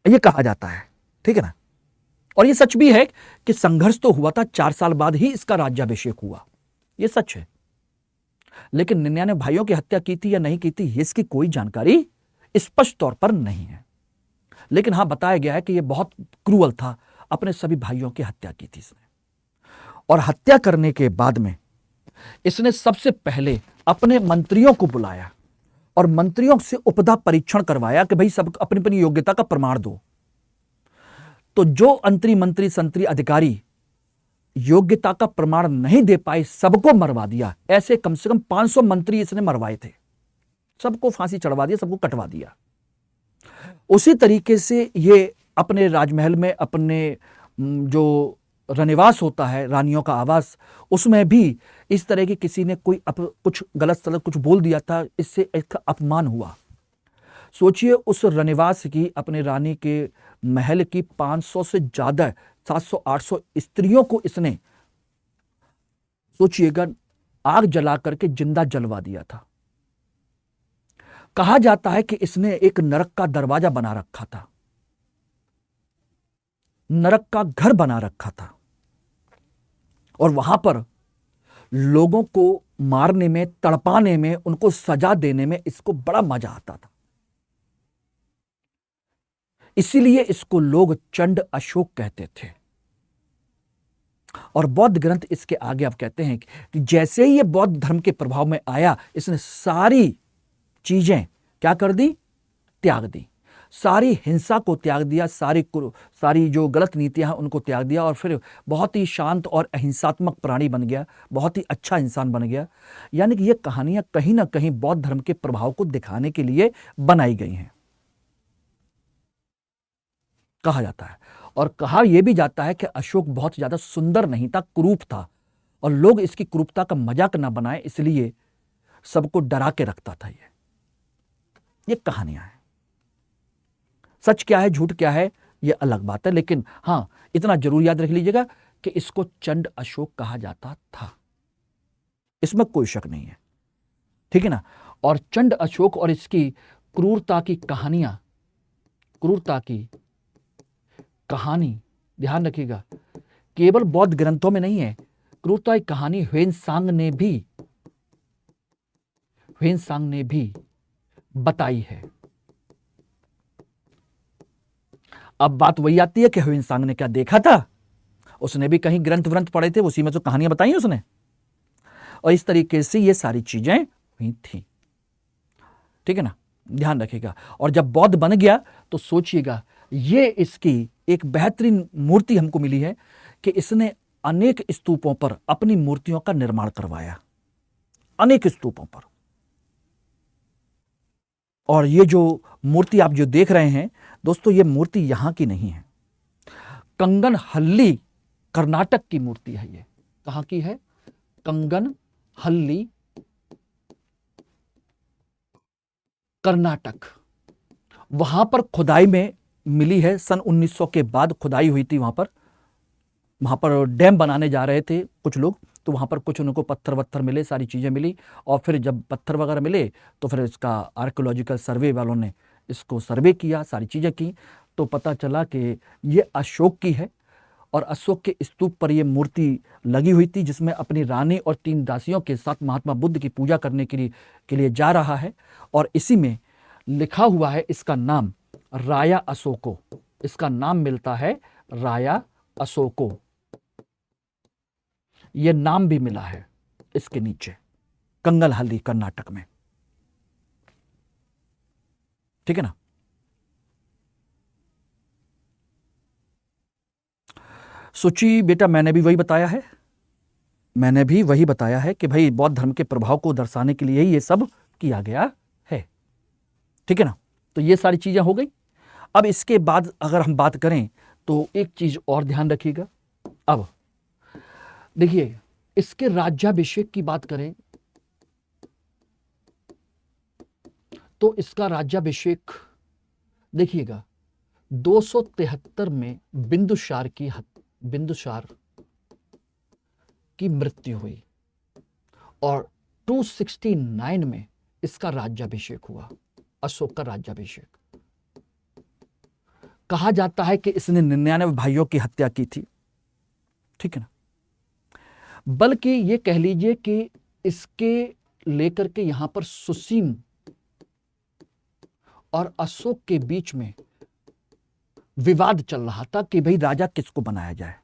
ये कहा जाता है, ठीक है ना। और ये सच भी है कि संघर्ष तो हुआ था, 4 साल बाद ही इसका राज्याभिषेक हुआ, ये सच है। लेकिन 99 भाइयों की हत्या की थी या नहीं की थी, इसकी कोई जानकारी स्पष्ट तौर पर नहीं है। लेकिन हां, बताया गया है कि यह बहुत क्रूअल था, अपने सभी भाइयों की हत्या की थी इसने। और हत्या करने के बाद में इसने सबसे पहले अपने मंत्रियों को बुलाया और मंत्रियों से उपदा परीक्षण करवाया कि भाई सब अपनी अपनी योग्यता का प्रमाण दो। तो जो अंतरी मंत्री संतरी अधिकारी योग्यता का प्रमाण नहीं दे पाए, सबको मरवा दिया। ऐसे कम से कम 500 मंत्री इसने मरवाए थे, सबको फांसी चढ़वा दिया, सबको कटवा दिया। उसी तरीके से ये अपने राजमहल में अपने जो रनिवास होता है, रानियों का आवास, उसमें भी इस तरह की किसी ने कोई कुछ गलत सलत कुछ बोल दिया था, इससे इसका अपमान हुआ। सोचिए, उस रनिवास की, अपने रानी के महल की 500 से ज्यादा 700-800 स्त्रियों को इसने, सोचिएगा, आग जला करके जिंदा जलवा दिया था। कहा जाता है कि इसने एक नरक का दरवाजा बना रखा था, नरक का घर बना रखा था, और वहां पर लोगों को मारने में, तड़पाने में, उनको सजा देने में इसको बड़ा मजा आता था। इसीलिए इसको लोग चंड अशोक कहते थे। और बौद्ध ग्रंथ इसके आगे अब कहते हैं कि जैसे ही ये बौद्ध धर्म के प्रभाव में आया, इसने सारी चीजें क्या कर दी? त्याग दी। सारी हिंसा को त्याग दिया, सारी जो गलत नीतियां हैं उनको त्याग दिया, और फिर बहुत ही शांत और अहिंसात्मक प्राणी बन गया, बहुत ही अच्छा इंसान बन गया। यानी कि ये कहानियां कहीं ना कहीं बौद्ध धर्म के प्रभाव को दिखाने के लिए बनाई गई हैं, कहा जाता है। और कहा यह भी जाता है कि अशोक बहुत ज्यादा सुंदर नहीं था, कुरूप था, और लोग इसकी कुरूपता का मजाक ना बनाए, इसलिए सबको डरा के रखता था। ये कहानियां हैं। सच क्या है, झूठ क्या है, यह अलग बात है। लेकिन हां, इतना जरूर याद रख लीजिएगा कि इसको चंड अशोक कहा जाता था, इसमें कोई शक नहीं है, ठीक है ना। और चंड अशोक और इसकी क्रूरता की कहानियां, क्रूरता की कहानी, ध्यान रखिएगा, केवल बौद्ध ग्रंथों में नहीं है। क्रूरता की कहानी ह्वेनसांग ने भी बताई है। अब बात वही आती है कि ह्वेनसांग ने क्या देखा था, उसने भी कहीं ग्रंथ पढ़े थे, उसी में तो कहानियां बताई उसने, और इस तरीके से ये सारी चीजें हुई थी, ठीक है ना, ध्यान रखिएगा। और जब बौद्ध बन गया तो सोचिएगा, ये इसकी एक बेहतरीन मूर्ति हमको मिली है कि इसने अनेक स्तूपों पर अपनी मूर्तियों का निर्माण करवाया, अनेक स्तूपों पर। और ये जो मूर्ति आप जो देख रहे हैं दोस्तों, ये मूर्ति यहां की नहीं है, कंगनहल्ली कर्नाटक की मूर्ति है। ये कहां की है? कंगनहल्ली कर्नाटक। वहां पर खुदाई में मिली है, सन 1900 के बाद खुदाई हुई थी वहां पर डैम बनाने जा रहे थे कुछ लोग, तो वहां पर कुछ उनको पत्थर वत्थर मिले, सारी चीजें मिली, और फिर जब पत्थर वगैरह मिले तो फिर इसका आर्कियोलॉजिकल सर्वे वालों ने इसको सर्वे किया, सारी चीजें की, तो पता चला कि ये अशोक की है। और अशोक के स्तूप पर यह मूर्ति लगी हुई थी, जिसमें अपनी रानी और 3 दासियों के साथ महात्मा बुद्ध की पूजा करने के लिए जा रहा है। और इसी में लिखा हुआ है इसका नाम राया अशोको, इसका नाम मिलता है राया अशोको, यह नाम भी मिला है इसके नीचे, कंगनहल्ली कर्नाटक में, ठीक है ना। सोची बेटा, मैंने भी वही बताया है कि भाई बौद्ध धर्म के प्रभाव को दर्शाने के लिए ही ये सब किया गया है, ठीक है ना। तो ये सारी चीजें हो गई। अब इसके बाद अगर हम बात करें तो एक चीज और ध्यान रखिएगा। अब देखिए, इसके राज्याभिषेक की बात करें तो इसका राज्याभिषेक देखिएगा 273 में बिंदुसार की मृत्यु हुई और 269 में इसका राज्याभिषेक हुआ, अशोक का राज्याभिषेक। कहा जाता है कि इसने 99 भाइयों की हत्या की थी, ठीक है ना। बल्कि ये कह लीजिए कि इसके लेकर के यहां पर सुसीम और अशोक के बीच में विवाद चल रहा था कि भाई राजा किसको बनाया जाए।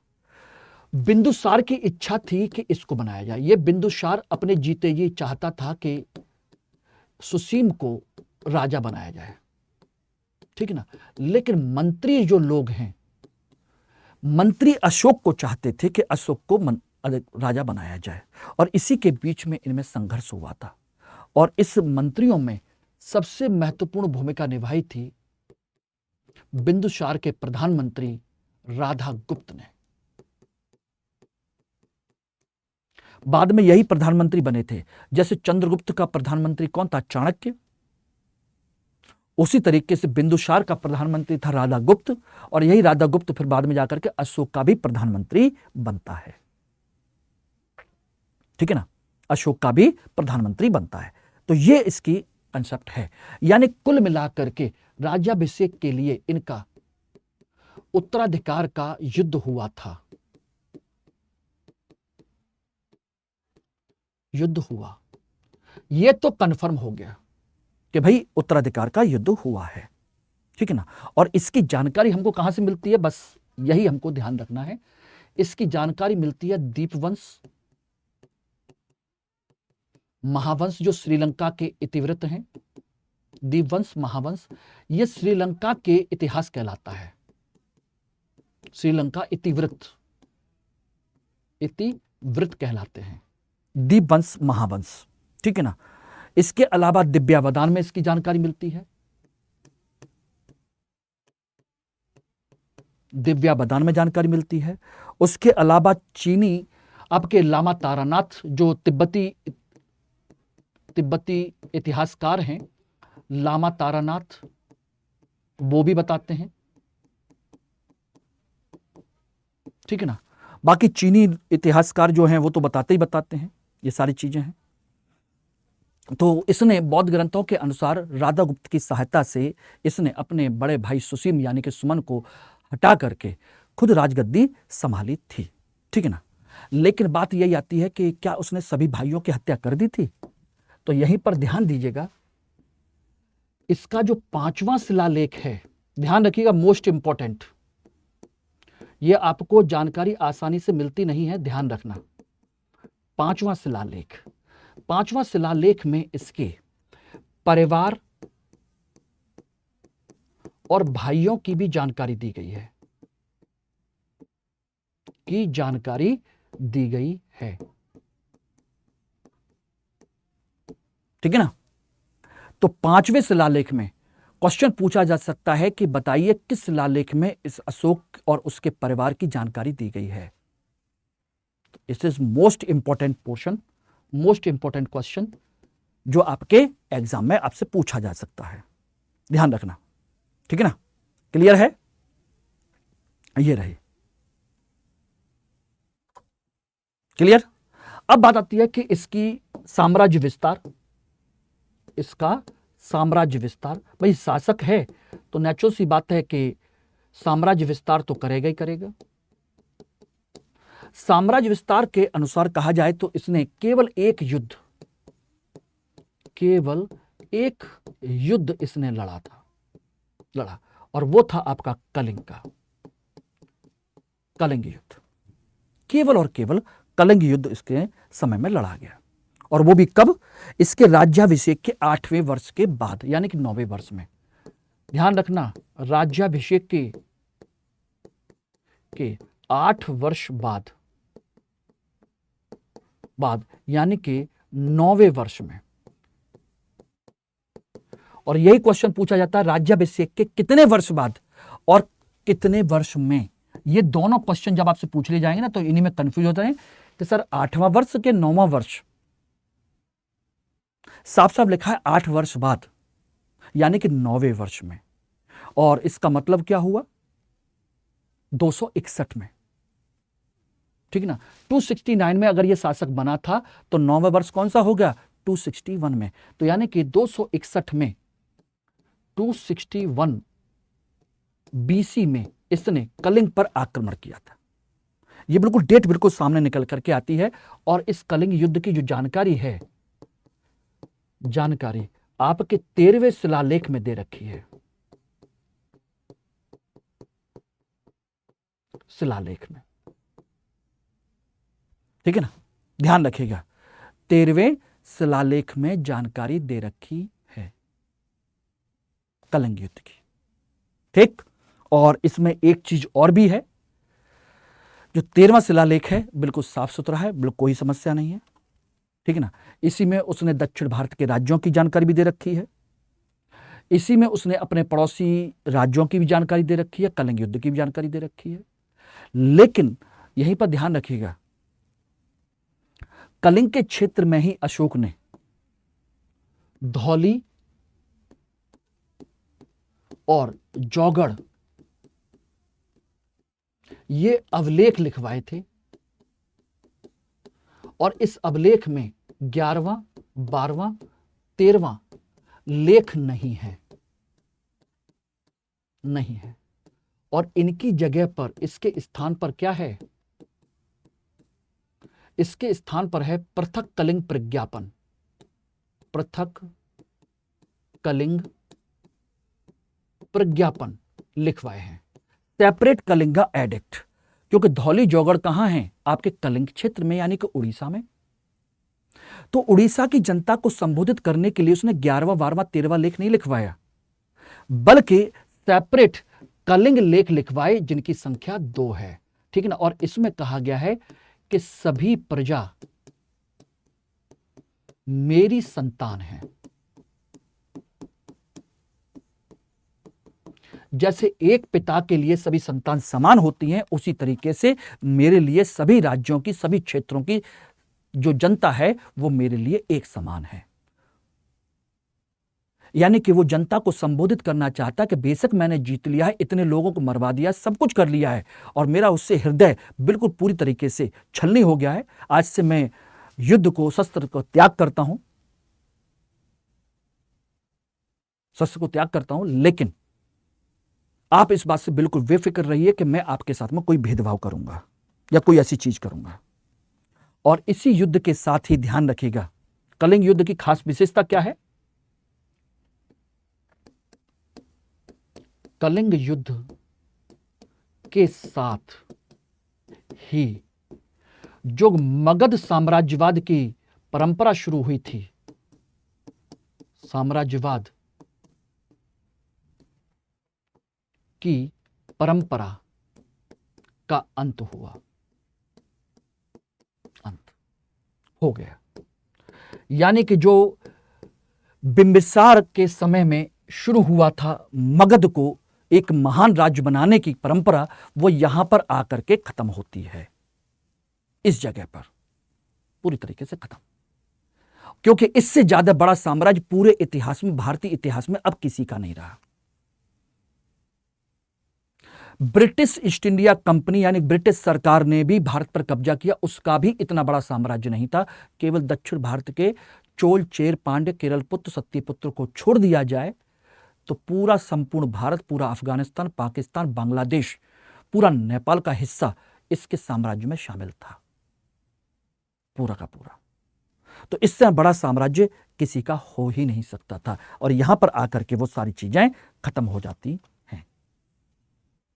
बिंदुसार की इच्छा थी कि इसको बनाया जाए। यह बिंदुसार अपने जीते जी चाहता था कि सुसीम को राजा बनाया जाए, ठीक है ना। लेकिन मंत्री जो लोग हैं, मंत्री अशोक को चाहते थे कि अशोक को राजा बनाया जाए, और इसी के बीच में इनमें संघर्ष हुआ था। और इस मंत्रियों में सबसे महत्वपूर्ण भूमिका निभाई थी बिंदुसार के प्रधानमंत्री राधागुप्त ने। बाद में यही प्रधानमंत्री बने थे। जैसे चंद्रगुप्त का प्रधानमंत्री कौन था? चाणक्य। उसी तरीके से बिंदुसार का प्रधानमंत्री था राधागुप्त, और यही राधागुप्त फिर बाद में जाकर के अशोक का भी प्रधानमंत्री बनता है, ठीक है ना। अशोक का भी प्रधानमंत्री बनता है। तो ये इसकी कंसेप्ट है। यानी कुल मिलाकर के राज्याभिषेक के लिए इनका उत्तराधिकार का युद्ध हुआ था, युद्ध हुआ। यह तो कंफर्म हो गया कि भाई उत्तराधिकार का युद्ध हुआ है, ठीक है ना। और इसकी जानकारी हमको कहां से मिलती है? बस यही हमको ध्यान रखना है। इसकी जानकारी मिलती है दीपवंश, महावंश जो श्रीलंका के इतिवृत्त हैं। दीपवंश, महावंश, यह श्रीलंका के इतिहास कहलाता है। श्रीलंका इतिवृत्त कहलाते हैं दीपवंश, महावंश, ठीक है ना। इसके अलावा दिव्यावदान में इसकी जानकारी मिलती है। दिव्यावदान में जानकारी मिलती है। उसके अलावा चीनी आपके लामा तारानाथ जो तिब्बती इतिहासकार हैं, लामा तारानाथ, वो भी बताते हैं, ठीक है ना। बाकी चीनी इतिहासकार जो हैं वो तो बताते ही बताते हैं, ये सारी चीजें हैं। तो इसने बौद्ध ग्रंथों के अनुसार राधागुप्त की सहायता से इसने अपने बड़े भाई सुसीम यानी कि सुमन को हटा करके खुद राजगद्दी संभाली थी, ठीक है ना। लेकिन बात यही आती है कि क्या उसने सभी भाइयों की हत्या कर दी थी? तो यहीं पर ध्यान दीजिएगा, इसका जो 5वां शिलालेख है, ध्यान रखिएगा, मोस्ट इंपॉर्टेंट, यह आपको जानकारी आसानी से मिलती नहीं है, ध्यान रखना। 5वां शिलालेख में इसके परिवार और भाइयों की भी जानकारी दी गई है, ठीक है ना। तो 5वें शिलालेख में क्वेश्चन पूछा जा सकता है कि बताइए किस शिलालेख में इस अशोक और उसके परिवार की जानकारी दी गई है। This is most important portion, most important question जो आपके एग्जाम में आपसे पूछा जा सकता है, ध्यान रखना, ठीक है ना। क्लियर है? ये रही क्लियर। अब बात आती है कि इसकी साम्राज्य विस्तार, इसका साम्राज्य विस्तार। भाई शासक है तो नेचुरल सी बात है कि साम्राज्य विस्तार तो करेगा ही करेगा। साम्राज्य विस्तार के अनुसार कहा जाए तो इसने केवल एक युद्ध इसने लड़ा, और वो था आपका कलिंग युद्ध। केवल और केवल कलिंग युद्ध इसके समय में लड़ा गया, और वो भी कब? इसके राज्याभिषेक के 8वें वर्ष के बाद, यानी कि 9वें वर्ष में। ध्यान रखना, राज्याभिषेक के 8 वर्ष बाद यानी कि 9वें वर्ष में। और यही क्वेश्चन पूछा जाता है राज्याभिषेक के कितने वर्ष बाद और कितने वर्ष में। ये दोनों क्वेश्चन जब आपसे पूछ लिए जाएंगे ना तो इन्हीं में कंफ्यूज होता है तो सर 8वां वर्ष के 9वां वर्ष? साफ साफ लिखा है 8 वर्ष बाद, यानी कि 9वें वर्ष में। और इसका मतलब क्या हुआ? 261 में, ठीक है ना। 269 में अगर ये शासक बना था तो 9वां वर्ष कौन सा हो गया? 261 में। तो यानी कि 261 में, 261 बीसी में इसने कलिंग पर आक्रमण किया था। ये बिल्कुल डेट बिल्कुल सामने निकल करके आती है। और इस कलिंग युद्ध की जो जानकारी है, जानकारी आपके 13वें शिलालेख में दे रखी है, शिलालेख में, ठीक है ना। ध्यान रखिएगा, 13वें शिलालेख में जानकारी दे रखी है कलिंग युद्ध की, ठीक। और इसमें एक चीज और भी है, जो 13वां शिलालेख है बिल्कुल साफ सुथरा है, बिल्कुल कोई समस्या नहीं है, ठीक है ना। इसी में उसने दक्षिण भारत के राज्यों की जानकारी भी दे रखी है, इसी में उसने अपने पड़ोसी राज्यों की भी जानकारी दे रखी है, कलिंग युद्ध की भी जानकारी दे रखी है। लेकिन यहीं पर ध्यान रखिएगा, कलिंग के क्षेत्र में ही अशोक ने धौली और जौगढ़ ये अवलेख लिखवाए थे। और इस अवलेख में 11वां, 12वां, 13वां लेख नहीं है, नहीं है। और इनकी जगह पर, इसके स्थान पर क्या है? इसके स्थान पर है पृथक कलिंग प्रज्ञापन, पृथक कलिंग प्रज्ञापन लिखवाए हैं, सेपरेट कलिंगा एडिक्ट। क्योंकि धौली जौगढ़ कहां है? आपके कलिंग क्षेत्र में, यानी कि उड़ीसा में। तो उड़ीसा की जनता को संबोधित करने के लिए उसने 11वां, 12वां, 13वां लेख नहीं लिखवाया, बल्कि सेपरेट कलिंग लेख लिखवाए, जिनकी संख्या 2 है, ठीक है ना। और इसमें कहा गया है कि सभी प्रजा मेरी संतान है। जैसे एक पिता के लिए सभी संतान समान होती हैं, उसी तरीके से मेरे लिए सभी राज्यों की, सभी क्षेत्रों की जो जनता है वो मेरे लिए एक समान है। यानी कि वो जनता को संबोधित करना चाहता है कि बेशक मैंने जीत लिया है, इतने लोगों को मरवा दिया, सब कुछ कर लिया है, और मेरा उससे हृदय बिल्कुल पूरी तरीके से छलनी हो गया है। आज से मैं युद्ध को, शस्त्र को त्याग करता हूं, शस्त्र को त्याग करता हूं। लेकिन आप इस बात से बिल्कुल बेफिक्र रहिए कि मैं आपके साथ में कोई भेदभाव करूंगा या कोई ऐसी चीज करूंगा। और इसी युद्ध के साथ ही ध्यान रखिएगा, कलिंग युद्ध की खास विशेषता क्या है? कलिंग युद्ध के साथ ही जो मगध साम्राज्यवाद की परंपरा शुरू हुई थी, साम्राज्यवाद की परंपरा का अंत हुआ, अंत हो गया। यानी कि जो बिंबिसार के समय में शुरू हुआ था मगध को एक महान राज्य बनाने की परंपरा, वो यहां पर आकर के खत्म होती है, इस जगह पर पूरी तरीके से खत्म। क्योंकि इससे ज्यादा बड़ा साम्राज्य पूरे इतिहास में, भारतीय इतिहास में अब किसी का नहीं रहा। ब्रिटिश ईस्ट इंडिया कंपनी यानी ब्रिटिश सरकार ने भी भारत पर कब्जा किया, उसका भी इतना बड़ा साम्राज्य नहीं था। केवल दक्षिण भारत के चोल, चेर, पांड्य, केरलपुत्र, सत्यपुत्र को छोड़ दिया जाए तो पूरा संपूर्ण भारत, पूरा अफगानिस्तान, पाकिस्तान, बांग्लादेश, पूरा नेपाल का हिस्सा इसके साम्राज्य में शामिल था, पूरा का पूरा। तो इससे बड़ा साम्राज्य किसी का हो ही नहीं सकता था। और यहां पर आकर के वो सारी चीजें खत्म हो जाती हैं,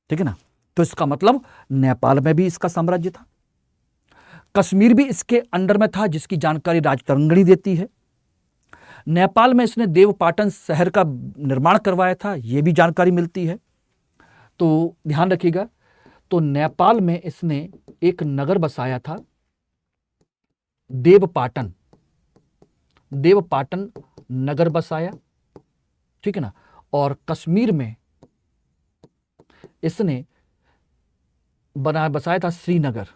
ठीक है ना। तो इसका मतलब नेपाल में भी इसका साम्राज्य था, कश्मीर भी इसके अंडर में था, जिसकी जानकारी राजतरंगिणी देती है। नेपाल में इसने देवपाटन शहर का निर्माण करवाया था, यह भी जानकारी मिलती है। तो ध्यान रखिएगा, तो नेपाल में इसने एक नगर बसाया था, देवपाटन, देवपाटन नगर बसाया, ठीक है ना। और कश्मीर में इसने बसाया था श्रीनगर,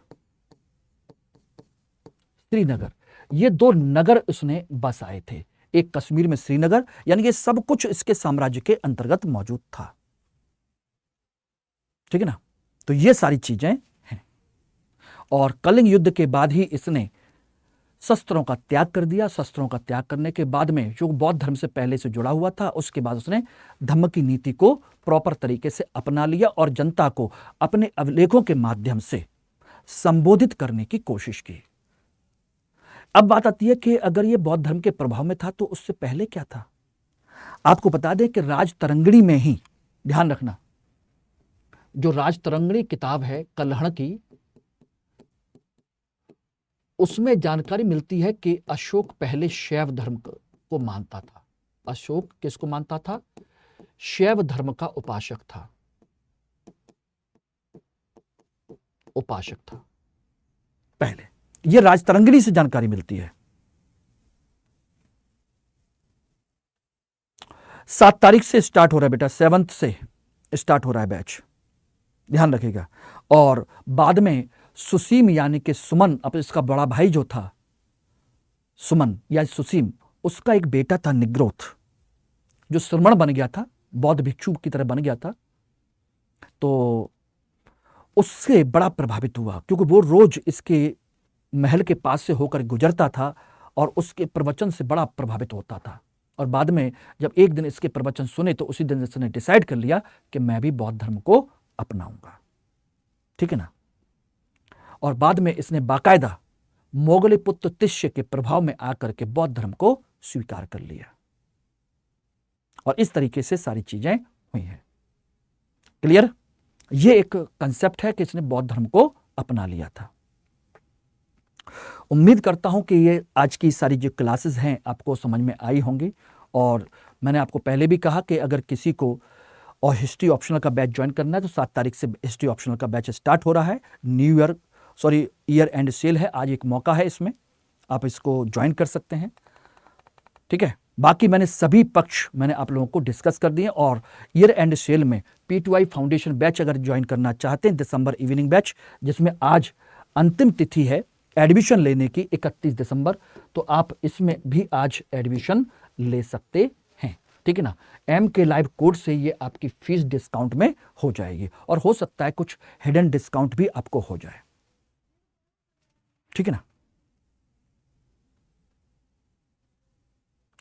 श्रीनगर, ये दो नगर उसने बसाए थे, एक कश्मीर में श्रीनगर, यानी ये सब कुछ इसके साम्राज्य के अंतर्गत मौजूद था। ठीक है ना, तो ये सारी चीजें हैं। और कलिंग युद्ध के बाद ही इसने शस्त्रों का त्याग कर दिया। शस्त्रों का त्याग करने के बाद में, जो बौद्ध धर्म से पहले से जुड़ा हुआ था, उसके बाद उसने धम्म की नीति को प्रॉपर तरीके से अपना लिया और जनता को अपने अभिलेखों के माध्यम से संबोधित करने की कोशिश की। अब बात आती है कि अगर ये बौद्ध धर्म के प्रभाव में था तो उससे पहले क्या था। आपको बता दें कि राजतरंगिणी में ही, ध्यान रखना, जो राजतरंगिणी किताब है कल्हड़ की, उसमें जानकारी मिलती है कि अशोक पहले शैव धर्म को मानता था। अशोक किसको मानता था? शैव धर्म का उपासक था, उपासक था पहले। यह राजतरंगिणी से जानकारी मिलती है। 7 तारीख से स्टार्ट हो रहा है बेटा, 7 से स्टार्ट हो रहा है बैच, ध्यान रखिएगा। और बाद में सुसीम यानी कि सुमन, अब इसका बड़ा भाई जो था सुमन या सुसीम, उसका एक बेटा था निग्रोथ, जो श्रमण बन गया था, बौद्ध भिक्षु की तरह बन गया था। तो उससे बड़ा प्रभावित हुआ, क्योंकि वो रोज इसके महल के पास से होकर गुजरता था और उसके प्रवचन से बड़ा प्रभावित होता था। और बाद में जब एक दिन इसके प्रवचन सुने तो उसी दिन इसने डिसाइड कर लिया कि मैं भी बौद्ध धर्म को अपनाऊंगा। ठीक है ना। और बाद में इसने बाकायदा मोगलीपुत्र तिष्य के प्रभाव में आकर के बौद्ध धर्म को स्वीकार कर लिया। और इस तरीके से सारी चीजें हुई हैं। क्लियर? ये एक कंसेप्ट है कि इसने बौद्ध धर्म को अपना लिया था। उम्मीद करता हूं कि ये आज की सारी जो क्लासेस हैं आपको समझ में आई होंगी। और मैंने आपको पहले भी कहा कि अगर किसी को और हिस्ट्री ऑप्शनल का बैच ज्वाइन करना है तो 7 तारीख से हिस्ट्री ऑप्शनल का बैच स्टार्ट हो रहा है। ईयर एंड सेल है, आज एक मौका है, इसमें आप इसको ज्वाइन कर सकते हैं। ठीक है। बाकी मैंने सभी पक्ष मैंने आप लोगों को डिस्कस कर दिए। और ईयर एंड सेल में P2I फाउंडेशन बैच अगर ज्वाइन करना चाहते हैं, दिसंबर इवनिंग बैच, जिसमें आज अंतिम तिथि है एडमिशन लेने की 31 दिसंबर, तो आप इसमें भी आज एडमिशन ले सकते हैं। ठीक है ना। MK लाइव कोड से ये आपकी फीस डिस्काउंट में हो जाएगी और हो सकता है कुछ हिडन डिस्काउंट भी आपको हो जाए। ठीक है ना।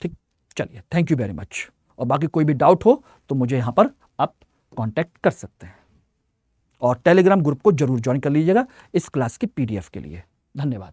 ठीक, चलिए, थैंक यू वेरी मच। और बाकी कोई भी डाउट हो तो मुझे यहां पर आप कांटेक्ट कर सकते हैं। और टेलीग्राम ग्रुप को जरूर ज्वाइन कर लीजिएगा इस क्लास की PDF के लिए। धन्यवाद।